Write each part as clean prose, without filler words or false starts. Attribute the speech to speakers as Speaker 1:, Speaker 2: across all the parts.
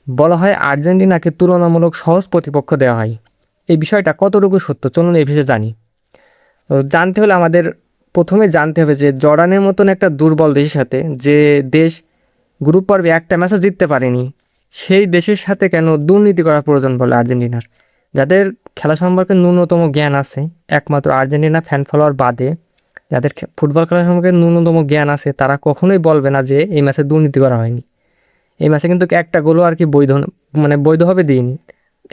Speaker 1: বলা হয় আর্জেন্টিনাকে তুলনামূলক সহজ প্রতিপক্ষ দেওয়া হয়। এই বিষয়টা কতটুকু সত্য চলুন এই বিষয়ে জানি। তো জানতে হলে আমাদের প্রথমে জানতে হবে যে জর্ডানের মতন একটা দুর্বল দেশের সাথে, যে দেশ গ্রুপ পর্বে একটা ম্যাচও জিততে পারেনি, সেই দেশের সাথে কেন দুর্নীতি করা প্রয়োজন বলে আর্জেন্টিনার? যাদের খেলা সম্পর্কে ন্যূনতম জ্ঞান আছে, একমাত্র আর্জেন্টিনা ফ্যান ফলোয়ার বাদে যাদের ফুটবল খেলা সম্পর্কে ন্যূনতম জ্ঞান আছে, তারা কখনোই বলবে না যে এই ম্যাচে দুর্নীতি করা হয়নি। এই ম্যাচে কিন্তু একটা গোলও আর কি বৈধভাবে দিইনি।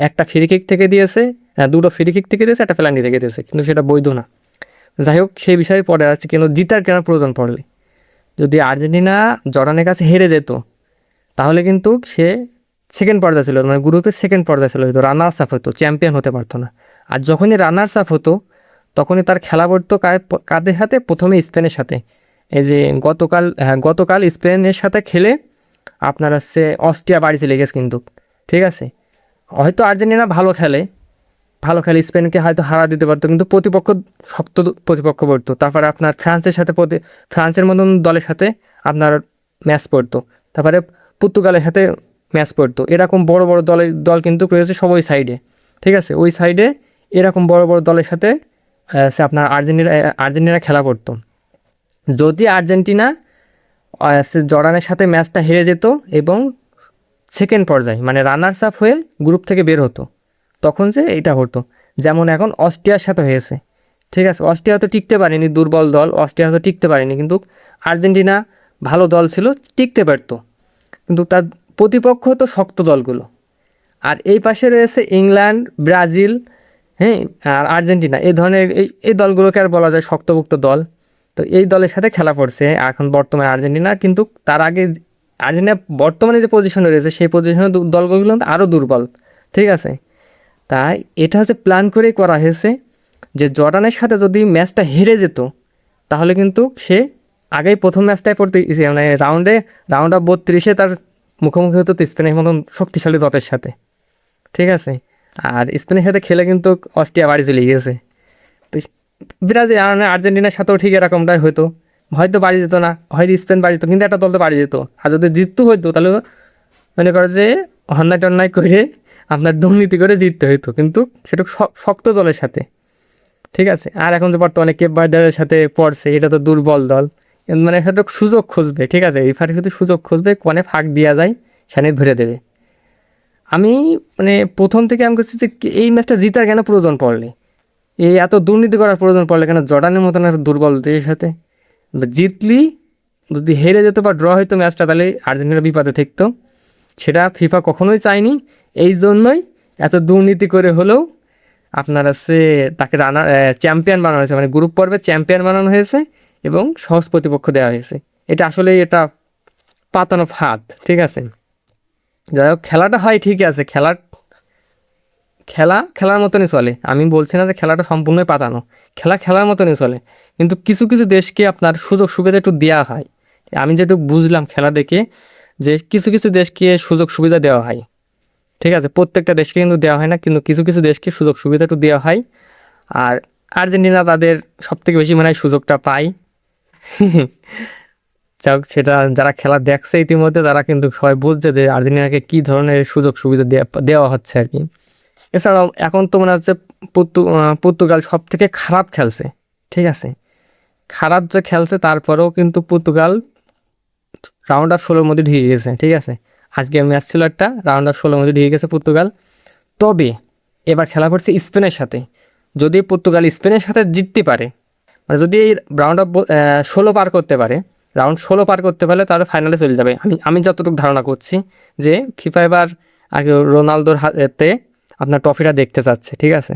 Speaker 1: একটা ফ্রি কিক থেকে দিয়েছে, দুটো ফ্রি কিক থেকে দিয়েছে, একটা পেনাল্টি থেকে দিয়েছে, কিন্তু সেটা বৈধ না। যাই হোক, সেই বিষয়ে পরে আছে। কিন্তু জিতার কেন প্রয়োজন পড়লে? যদি আর্জেন্টিনা জর্ডানের কাছে হেরে যেত তাহলে কিন্তু সে সেকেন্ড পর্যায়ে ছিল, মানে গ্রুপের সেকেন্ড পর্যায়ে ছিল, হয়তো রানার্স আপ হতো, চ্যাম্পিয়ন হতে পারতো না। আর যখনই রানার্স আপ হতো তখনই তার খেলা পড়তো কাদের সাথে? প্রথমে স্পেনের সাথে। এই যে গতকাল স্পেনের সাথে খেলে আপনার হচ্ছে অস্ট্রিয়া বাড়ি চলে গেছে কিন্তু। ঠিক আছে, হয়তো আর্জেন্টিনা ভালো খেলে স্পেনকে হয়তো হারা দিতে পারতো, কিন্তু প্রতিপক্ষ শক্ত প্রতিপক্ষ পড়তো। তারপরে আপনার ফ্রান্সের মতন দলের সাথে আপনার ম্যাচ পড়তো, তারপরে পর্তুগালের সাথে ম্যাচ পড়তো। এরকম বড় বড় দল কিন্তু রয়েছে সব ওই সাইডে। ঠিক আছে, ওই সাইডে এরকম বড় বড় দলের সাথে সে আপনার আর্জেন্টিনা খেলা পড়তো। যদি আর্জেন্টিনা জর্ডানের সাথে ম্যাচটা হেরে যেত এবং সেকেন্ড পর্যায়ে মানে রানার্স আপ হয়ে গ্রুপ থেকে বের হতো, তখন যে এইটা হতো। যেমন এখন অস্ট্রিয়ার সাথে হয়েছে। ঠিক আছে, অস্ট্রিয়া তো টিকতে পারেনি, দুর্বল দল, অস্ট্রিয়া তো টিকতে পারেনি, কিন্তু আর্জেন্টিনা ভালো দল ছিল, টিকতে পারতো। কিন্তু তার প্রতিপক্ষ তো শক্ত দলগুলো। আর এই পাশে রয়েছে ইংল্যান্ড, ব্রাজিল, হ্যাঁ, আর আর্জেন্টিনা। এই ধরনের এই দলগুলোকে আর বলা যায় শক্তপোক্ত দল। তো এই দলের সাথে খেলা পড়ছে এখন বর্তমানে আর্জেন্টিনা। কিন্তু তার আগে আর্জেন্টিনা বর্তমানে যে পজিশনে রয়েছে সেই পজিশনে দলগুলো আরও দুর্বল। ঠিক আছে, তাই এটা হচ্ছে প্ল্যান করেই করা হয়েছে যে জর্ডানের সাথে যদি ম্যাচটা হেরে যেত তাহলে কিন্তু সে আগেই প্রথম ম্যাচটায় পড়তে মানে রাউন্ড অফ 32 তার মুখোমুখি হতো স্পেনের মতন শক্তিশালী দলের সাথে। ঠিক আছে, আর স্পেনের সাথে খেলে কিন্তু অস্ট্রিয়া বাড়ি চলে গিয়েছে। তো ব্রাজিল আর্জেন্টিনার সাথেও ঠিক এরকমটাই হতো, হয়তো বাড়ি যেত না, হয়তো স্পেন বাড়ি যেত, কিন্তু একটা দল তো বাড়ি যেত। আর যদি জিততে হইতো তাহলে মনে করো যে অন্যায় করে আপনার দুর্নীতি করে জিততে হইতো, কিন্তু সেটা শক্ত দলের সাথে। ঠিক আছে, আর এখন যে বর্তমানে কেপ ভার্দের সাথে পড়ছে, এটা তো দুর্বল দল, মানে সেটা সুযোগ খুঁজবে। ঠিক আছে, রেফারি কিন্তু সুযোগ খুঁজবে, কোনে ফাঁক দেওয়া যায় সেখানে ধরে দেবে। আমি মানে প্রথম থেকে আমি করছি যে এই ম্যাচটা জিতার কেন প্রয়োজন পড়লে, এই এত দুর্নীতি করার প্রয়োজন পড়লে কেন জর্ডানের মতন একটা দুর্বল দেশের সাথে? জিতলি, যদি হেরে যেত বা ড্র হইতো ম্যাচটা তাহলে আর্জেন্টিনা বিপদে থাকতো। সেটা ফিফা কখনোই চায়নি। এই জন্যই এত দুর্নীতি করে হলেও আপনার হচ্ছে তাকে চ্যাম্পিয়ন বানানো হয়েছে, মানে গ্রুপ পর্বে চ্যাম্পিয়ন বানানো হয়েছে এবং সহজ প্রতিপক্ষ দেওয়া হয়েছে। এটা আসলেই এটা পাতানো ফাঁদ। ঠিক আছে, যাই হোক, খেলাটা হয় ঠিকই আছে, খেলার মতনই চলে। আমি বলছি না যে খেলাটা সম্পূর্ণই পাতানো, খেলার মতনই চলে। কিন্তু কিছু কিছু দেশকে আপনার সুযোগ সুবিধা একটু দেওয়া হয়। আমি যেটুকু বুঝলাম খেলা দেখে, যে কিছু কিছু দেশকে সুযোগ সুবিধা দেওয়া হয়। ঠিক আছে, প্রত্যেকটা দেশকে কিন্তু দেওয়া হয় না, কিন্তু কিছু কিছু দেশকে সুযোগ সুবিধা একটু দেওয়া হয়। আর আর্জেন্টিনা তাদের সবথেকে বেশি মনে হয় সুযোগটা পায়। যাই হোক, সেটা যারা খেলা দেখছে ইতিমধ্যে তারা কিন্তু সবাই বুঝছে যে আর্জেন্টিনাকে কী ধরনের সুযোগ সুবিধা দেওয়া হচ্ছে আর কি। এছাড়াও এখন তো মনে হচ্ছে পর্তুগাল সব থেকে খারাপ খেলছে। ঠিক আছে, খারাপ যে খেলছে তারপরেও কিন্তু পর্তুগাল রাউন্ড অফ 16 মধ্যে ঢুকে গেছে। ঠিক আছে, আজকে ম্যাচ ছিল একটা, রাউন্ড অফ 16 মধ্যে ঢুকে গেছে পর্তুগাল। তবে এবার খেলা করছে স্পেনের সাথে। যদি পর্তুগাল স্পেনের সাথে জিততে পারে, মানে যদি এই রাউন্ড অফ 16 পার করতে পারে, তাহলে ফাইনালে চলে যাবে। আমি যতটুকু ধারণা করছি যে ফিফা এবার আগে রোনালদোর হাতে আপনার ট্রফিটা দেখতে চাচ্ছে। ঠিক আছে।